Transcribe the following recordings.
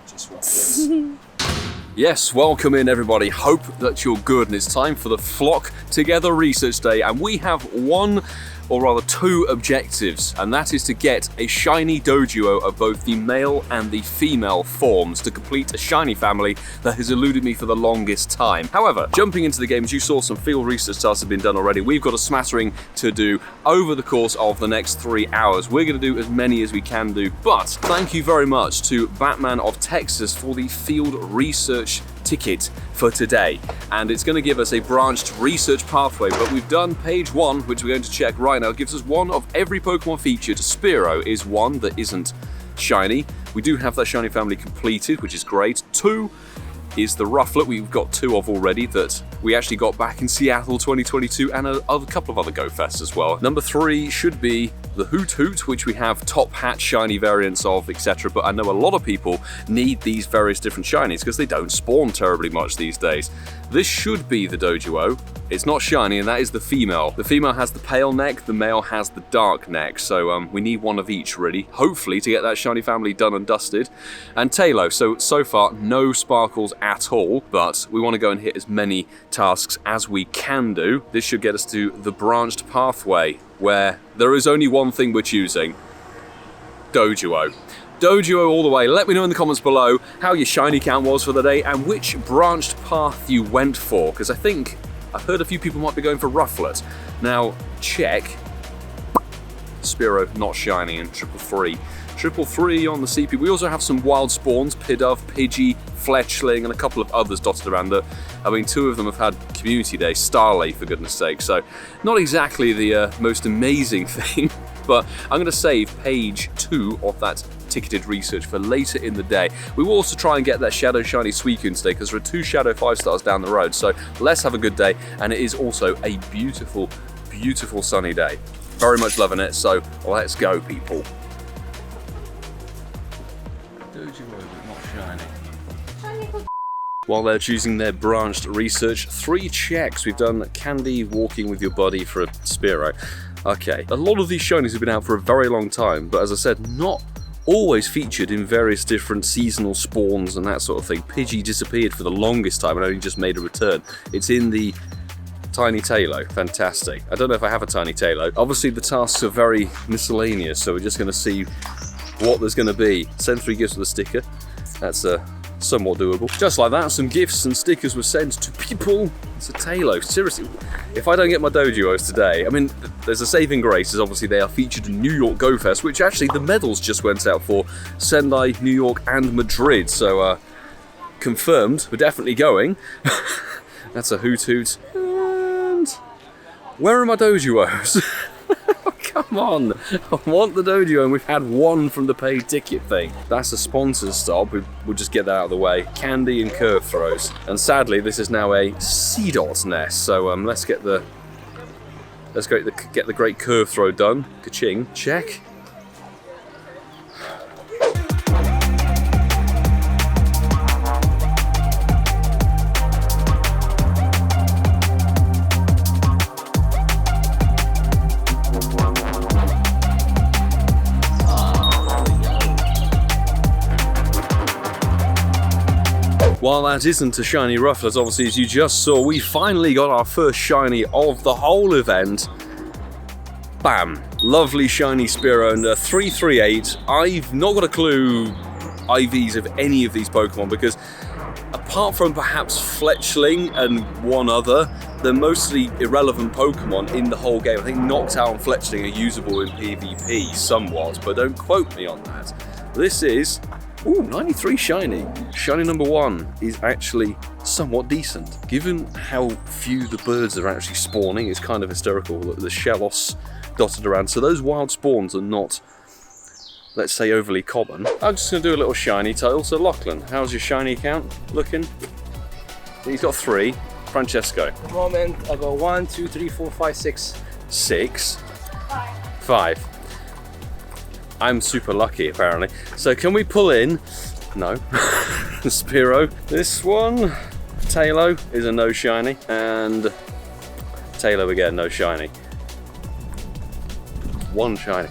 Just watch this. Yes, welcome in everybody. Hope that you're good, and it's time for the Flock Together Research Day, and we have one, or rather two objectives, and that is to get a Shiny Doduo of both the male and the female forms to complete a shiny family that has eluded me for the longest time. However, jumping into the game, as you saw, some field research tasks have been done already. We've got a smattering to do over the course of the next 3 hours. We're going to do as many as we can do, but thank you very much to BatmanOfTexas for the field research ticket for today, and it's going to give us a branched research pathway. But we've done page 1, which we're going to check right now. It gives us one of every Pokemon featured. Spearow is one that isn't shiny. We do have that shiny family completed, which is great. 2 is the Rufflet. We've got 2 of already that we actually got back in Seattle 2022, and a couple of other Go Fests as well. Number 3 should be the Hoot Hoot, which we have top hat shiny variants of, etc. But I know a lot of people need these various different shinies because they don't spawn terribly much these days. This should be the Doduo. It's not shiny, and that is the female. The female has the pale neck, the male has the dark neck, so we need one of each really, hopefully, to get that shiny family done and dusted. And Tailo, so far no sparkles at all, but we want to go and hit as many tasks as we can do. This should get us to the branched pathway, where there is only one thing we're choosing: Doduo. Doduo all the way. Let me know in the comments below how your shiny count was for the day and which branched path you went for, because I've heard a few people might be going for Rufflet. Now, check. Spearow, not shiny, and 333. 333 on the CP. We also have some wild spawns: Pidove, Pidgey, Fletchling, and a couple of others dotted around that. I mean, 2 of them have had Community Day, Starley for goodness sake, so not exactly the most amazing thing, but I'm going to save page 2 of that ticketed research for later in the day. We will also try and get that Shadow Shiny Suicune today, because there are 2 Shadow 5-stars down the road, so let's have a good day. And it is also a beautiful, beautiful sunny day. Very much loving it, so let's go, people. Doduo, but not shiny. While they're choosing their branched research, 3 checks. We've done Candy walking with your buddy for a Spearow. Okay, a lot of these shinies have been out for a very long time, but as I said, not always featured in various different seasonal spawns and that sort of thing. Pidgey disappeared for the longest time and only just made a return. It's in the Tiny Tailo. Fantastic. I don't know if I have a Tiny Tailo. Obviously the tasks are very miscellaneous, so we're just going to see what there's going to be. Send 3 gifts with a sticker. That's somewhat doable. Just like that, some gifts and stickers were sent to people. It's a Tailo. Seriously, if I don't get my Doduos today, I mean, there's a saving grace, as obviously they are featured in New York Go Fest, which actually the medals just went out for Sendai, New York, and Madrid. So, confirmed, we're definitely going. That's a Hoot Hoot. And where are my Doduos? Come on, I want the Doduo, and we've had 1 from the paid ticket thing. That's a sponsor's stop. We'll just get that out of the way. Candy and curve throws. And sadly, this is now a Seedot nest. So let's get the great curve throw done. Ka-ching. Check. While that isn't a shiny Rufflet, obviously, as you just saw, we finally got our first shiny of the whole event. Bam! Lovely shiny Spearow and 338. I've not got a clue IVs of any of these Pokemon, because apart from perhaps Fletchling and 1 other, they're mostly irrelevant Pokemon in the whole game. I think Noctowl and Fletchling are usable in PvP somewhat, but don't quote me on that. This is... Ooh, 93 shiny. Shiny number 1 is actually somewhat decent. Given how few the birds are actually spawning, it's kind of hysterical that the Shellos dotted around. So those wild spawns are not, let's say, overly common. I'm just going to do a little shiny title. So Lachlan, how's your shiny count looking? He's got 3. Francesco. At the moment, I got 1, 2, 3, 4, 5, 6. 6. 5. I'm super lucky, apparently. So can we pull in? No. Spearow. This one. Tailo is a no shiny. And Tailo again, no shiny. 1 shiny.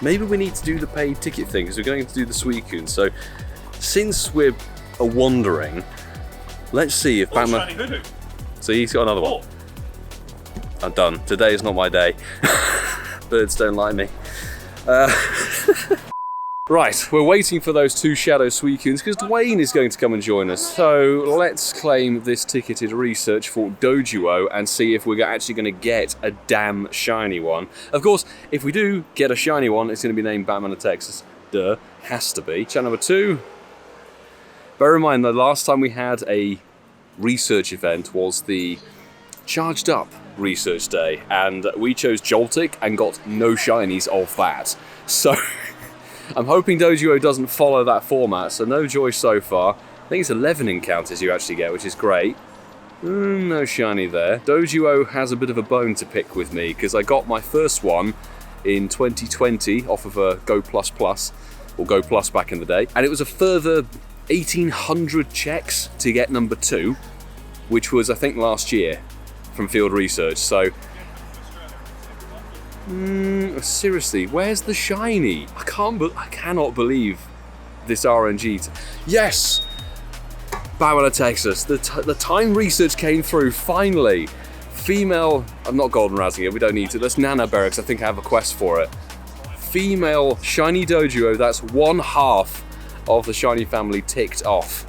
Maybe we need to do the paid ticket thing, because we're going to do the Suicune. So since we're wandering, let's see if Batman... Shiny Doduo. So he's got another one. I'm done. Today is not my day. Birds don't like me. Right, we're waiting for those two Shadow Suicunes because Dwayne is going to come and join us. So let's claim this ticketed research for Doduo and see if we're actually going to get a damn shiny one. Of course, if we do get a shiny one, it's going to be named BatmanOfTexas. Duh, has to be. Channel number 2. Bear in mind, the last time we had a research event was the Charged Up Research Day, and we chose Joltik and got no shinies of that. So... I'm hoping Doduo doesn't follow that format, so no joy so far. I think it's 11 encounters you actually get, which is great. No shiny there. Doduo has a bit of a bone to pick with me, because I got my first one in 2020 off of a Go Plus Plus, or Go Plus back in the day, and it was a further 1,800 checks to get number 2, which was, I think, last year from Field Research, so... seriously, where's the shiny? I cannot believe this RNG. Yes! BatmanOfTexas. The time research came through, finally. Female, I'm not golden razzing it, we don't need to. Let's Nana Barracks, I think I have a quest for it. Female Shiny Doduo, that's 1/2 of the shiny family ticked off.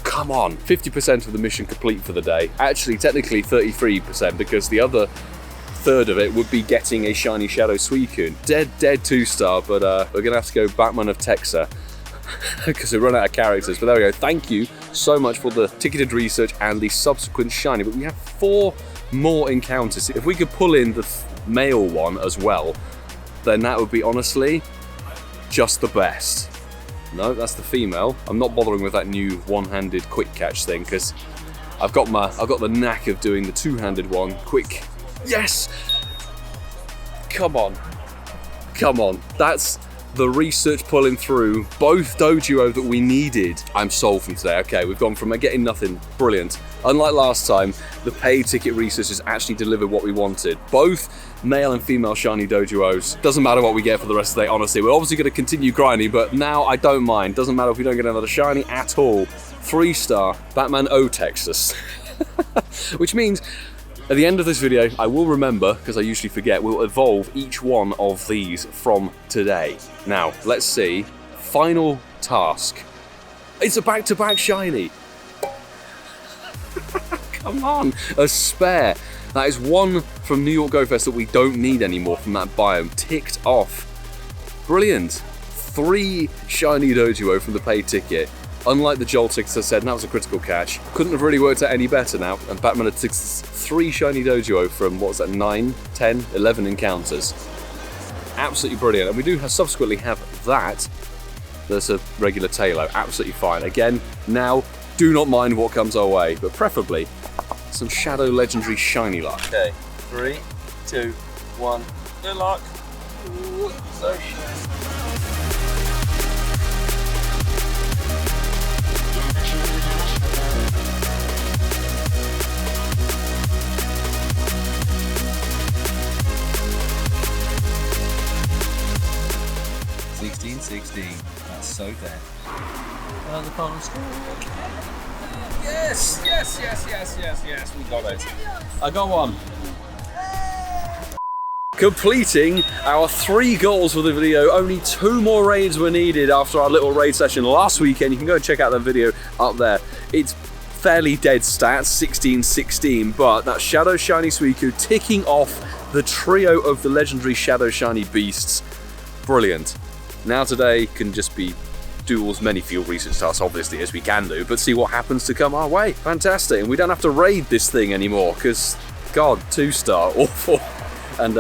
Come on, 50% of the mission complete for the day. Actually, technically 33% because the other third of it would be getting a shiny Shadow Suicune. Dead 2-star, but we're gonna have to go BatmanOfTexas because we run out of characters. But there we go. Thank you so much for the ticketed research and the subsequent shiny. But we have 4 more encounters. If we could pull in the male one as well, then that would be honestly just the best. No, that's the female. I'm not bothering with that new one-handed quick catch thing because I've got the knack of doing the two-handed one quick. Yes! Come on. Come on. That's the research pulling through. Both Doduo that we needed. I'm sold from today. Okay, we've gone from getting nothing. Brilliant. Unlike last time, the paid ticket research has actually delivered what we wanted. Both male and female shiny Doduos. Doesn't matter what we get for the rest of the day, honestly. We're obviously going to continue grinding, but now I don't mind. Doesn't matter if we don't get another shiny at all. 3-star BatmanOfTexas. Which means... at the end of this video, I will remember, because I usually forget, we'll evolve each one of these from today. Now, let's see. Final task. It's a back-to-back shiny. Come on. A spare. That is one from New York Go Fest that we don't need anymore from that biome. Ticked off. Brilliant. 3 shiny Doduo from the paid ticket. Unlike the Joltik, as I said, and that was a critical catch. Couldn't have really worked out any better now. And BatmanOfTexas 3 shiny Doduo from, what was that, 9, 10, 11 encounters. Absolutely brilliant. And we do subsequently have that. There's a regular Tailo. Absolutely fine. Again, now, do not mind what comes our way, but preferably some Shadow Legendary Shiny luck. Okay, 3, 2, 1. Good luck. Ooh, so shiny. That's so dead. The final score. Yes, we got it. I got one. Completing our 3 goals for the video. Only 2 more raids were needed after our little raid session last weekend. You can go and check out that video up there. It's fairly dead stats, 16-16, but that Shadow Shiny Suicune ticking off the trio of the legendary Shadow Shiny beasts. Brilliant. Now today can just be do as many field research tasks obviously as we can do, but see what happens to come our way. Fantastic, and we don't have to raid this thing anymore, because god, 2-star, awful. And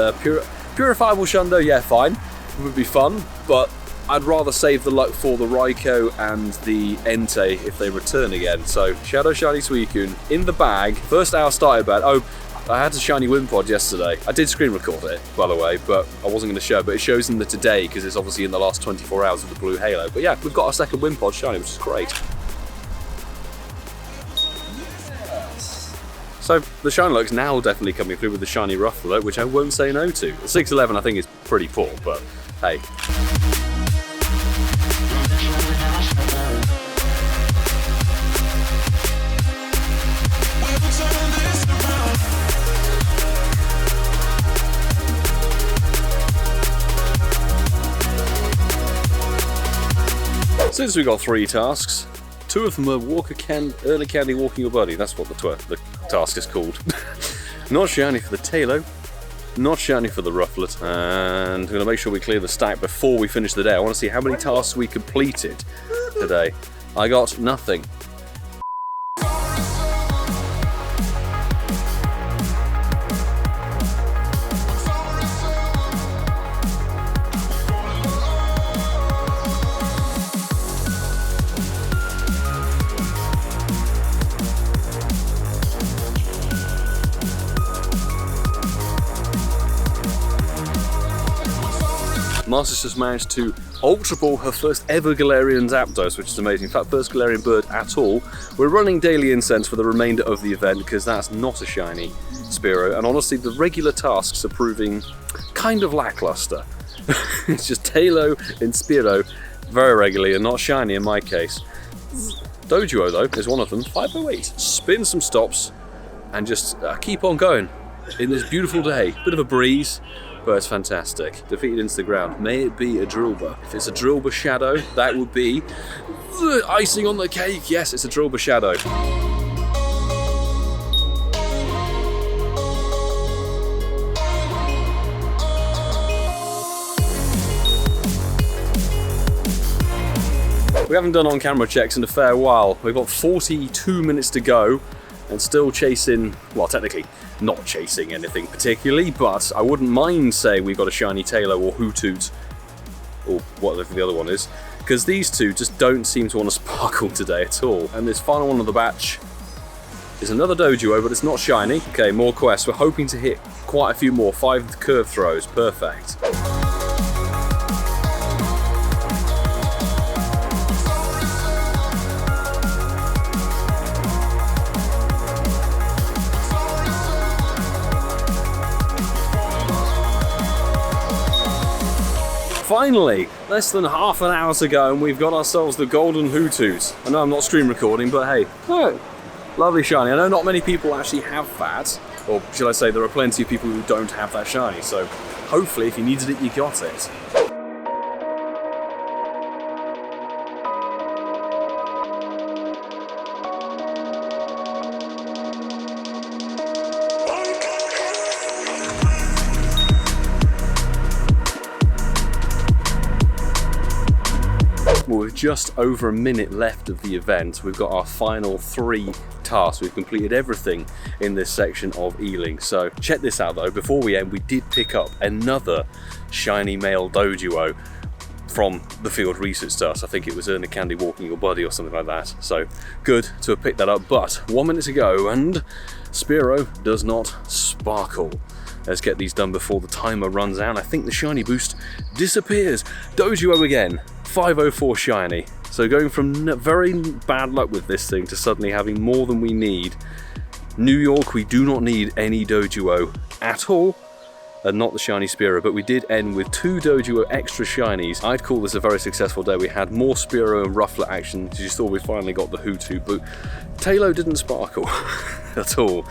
purifiable Shundo, yeah, fine, it would be fun, but I'd rather save the luck for the Raikou and the Entei if they return again. So Shadow Shiny Suicune in the bag. First hour started bad. Oh, I had a shiny Wimpod yesterday. I did screen record it, by the way, but I wasn't going to show, but it shows in the today because it's obviously in the last 24 hours of the blue halo. But yeah, we've got our second Wimpod shiny, which is great. Yes. So the shiny luck's now definitely coming through with the shiny Ruffalo, which I won't say no to. The 611 I think is pretty poor, but hey. Since we got 3 tasks, 2 of them are early candy walking your buddy. That's what the task is called. Not shiny for the Tailo, not shiny for the Rufflet, and we're going to make sure we clear the stack before we finish the day. I want to see how many tasks we completed today. I got nothing. Marcy's just managed to Ultra Ball her first ever Galarian Zapdos, which is amazing. In fact, first Galarian bird at all. We're running daily incense for the remainder of the event because that's not a shiny Spearow, and honestly the regular tasks are proving kind of lackluster. It's just Tailo and Spearow very regularly and not shiny in my case. Doduo though is one of them. 508. Spin some stops and just keep on going in this beautiful day. Bit of a breeze, but it's fantastic. Defeated into the ground. May it be a Drillbur. If it's a Drillbur Shadow, that would be the icing on the cake. Yes, it's a Drillbur Shadow. We haven't done on-camera checks in a fair while. We've got 42 minutes to go and still chasing, well, technically not chasing anything particularly, but I wouldn't mind saying we've got a shiny Tailo or Hoothoot, or whatever the other one is, because these two just don't seem to want to sparkle today at all. And this final one of the batch is another Doduo, but it's not shiny. Okay, more quests. We're hoping to hit quite a few more. 5 curve throws, perfect. Finally, less than half an hour to go and we've got ourselves the golden Hoothoot. I know I'm not screen recording, but hey, oh, lovely shiny. I know not many people actually have that, or should I say there are plenty of people who don't have that shiny, so hopefully if you needed it, you got it. Well, with just over a minute left of the event, we've got our final 3 tasks. We've completed everything in this section of Ealing. So check this out though, before we end, we did pick up another shiny male Doduo from the field research task. I think it was Earn a Candy Walking Your Buddy or something like that. So good to have picked that up, but 1 minute to go and Spearow does not sparkle. Let's get these done before the timer runs out. I think the shiny boost disappears. Doduo again. 504 shiny. So going from very bad luck with this thing to suddenly having more than we need. New York, we do not need any Doduo at all, and not the shiny Spearow, but we did end with 2 Doduo extra shinies. I'd call this a very successful day. We had more Spearow and Rufflet action. You saw we finally got the Hoothoot, but Tailo didn't sparkle at all.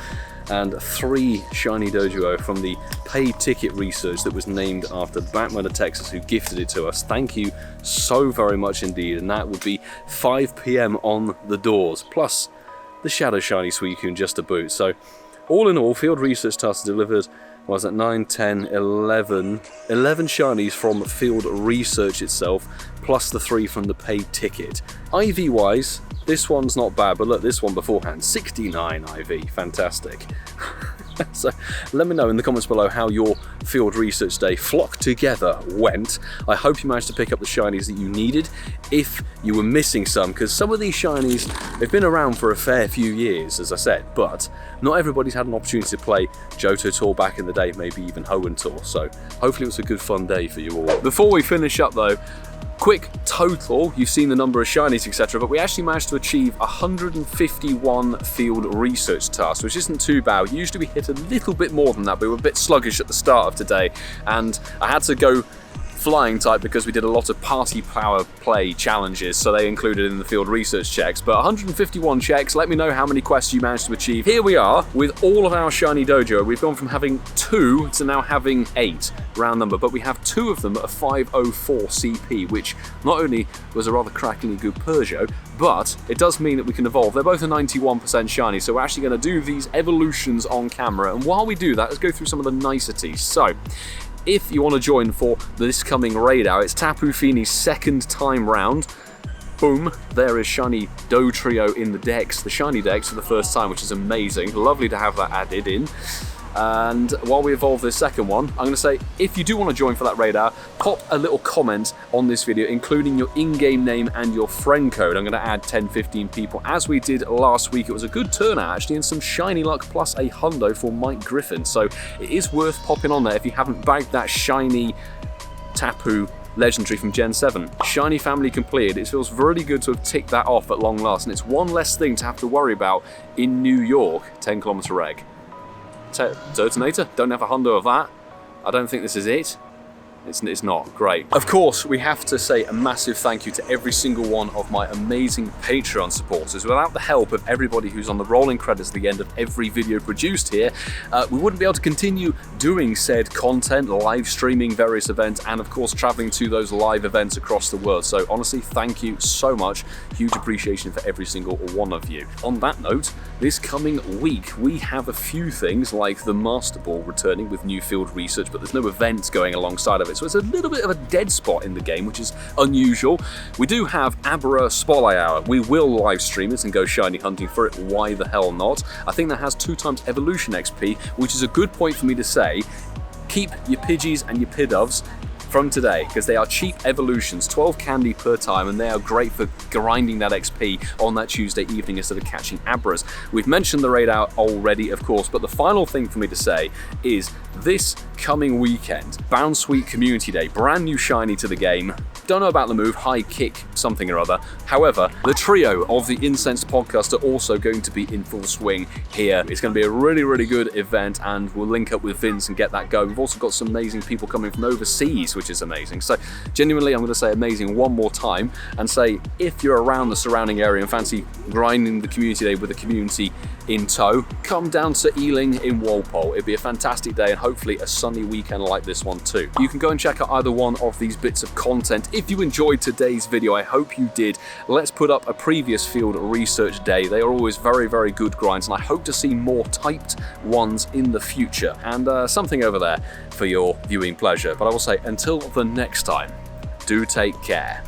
And 3 shiny Doduo from the paid ticket research that was named after BatmanOfTexas, who gifted it to us. Thank you so very much indeed, and that would be 5 PM on the doors, plus the Shadow Shiny Suicune just to boot. So all in all, field research tasks delivered was at 9, 10, 11 shinies from field research itself, plus the 3 from the paid ticket. IV wise, this one's not bad, but look, this one beforehand, 69 IV, fantastic. So let me know in the comments below how your field research day flock together went. I hope you managed to pick up the shinies that you needed, if you were missing some, because some of these shinies, they've been around for a fair few years, as I said, but not everybody's had an opportunity to play Johto Tour back in the day, maybe even Hoenn Tour, so hopefully it was a good fun day for you all. Before we finish up though, quick total, you've seen the number of shinies, etc., but we actually managed to achieve 151 field research tasks, which isn't too bad. Usually we hit a little bit more than that, but we were a bit sluggish at the start of today, and I had to go flying type because we did a lot of party power play challenges, so they included in the field research checks. But 151 checks, let me know how many quests you managed to achieve. Here we are with all of our Shiny Doduo. We've gone from having 2 to now having 8, round number, but we have 2 of them at a 504 CP, which not only was a rather cracklingly good Peugeot, but it does mean that we can evolve. They're both a 91% shiny, so we're actually going to do these evolutions on camera, and while we do that, let's go through some of the niceties. So, if you want to join for this coming raid out, it's Tapu Fini's second time round. Boom, there is Shiny Doduo in the Dex, the Shiny Dex for the first time, which is amazing. Lovely to have that added in. And while we evolve this second one, I'm going to say, if you do want to join for that raid hour, pop a little comment on this video, including your in-game name and your friend code. I'm going to add 10-15 people, as we did last week. It was a good turnout, actually, and some Shiny Luck plus a hundo for Mike Griffin. So it is worth popping on there if you haven't bagged that Shiny Tapu Legendary from Gen 7. Shiny family completed. It feels really good to have ticked that off at long last, and it's one less thing to have to worry about in New York. 10-kilometer reg. Detonator, don't have a hundo of that. I don't think this is it. It's not. Great. Of course, we have to say a massive thank you to every single one of my amazing Patreon supporters. Without the help of everybody who's on the rolling credits at the end of every video produced here, we wouldn't be able to continue doing said content, live streaming various events, and of course traveling to those live events across the world. So honestly, thank you so much. Huge appreciation for every single one of you. On that note, this coming week, we have a few things like the Master Ball returning with new field research, but there's no events going alongside of it. So it's a little bit of a dead spot in the game, which is unusual. We do have Abra Spotlight Hour. We will live stream it and go shiny hunting for it. Why the hell not? I think that has 2 times evolution XP, which is a good point for me to say. Keep your Pidgeys and your Pidovs from today, because they are cheap evolutions, 12 candy per time, and they are great for grinding that XP on that Tuesday evening instead of catching Abras. We've mentioned the raid out already, of course, but the final thing for me to say is this coming weekend, Bound Sweet Community Day, brand new shiny to the game. Don't know about the move, high kick something or other. However, the trio of the Incensed podcast are also going to be in full swing here. It's going to be a really, really good event, and we'll link up with Vince and get that going. We've also got some amazing people coming from overseas, which is amazing. So genuinely, I'm going to say amazing one more time and say, if you're around the surrounding area and fancy grinding the community day with the community in tow, come down to Ealing in Walpole. It'd be a fantastic day and hopefully a sunny weekend like this one too. You can go and check out either one of these bits of content. If you enjoyed today's video, I hope you did. Let's put up a previous field research day. They are always very, very good grinds, and I hope to see more typed ones in the future, and something over there for your viewing pleasure. But I will say, until the next time, do take care.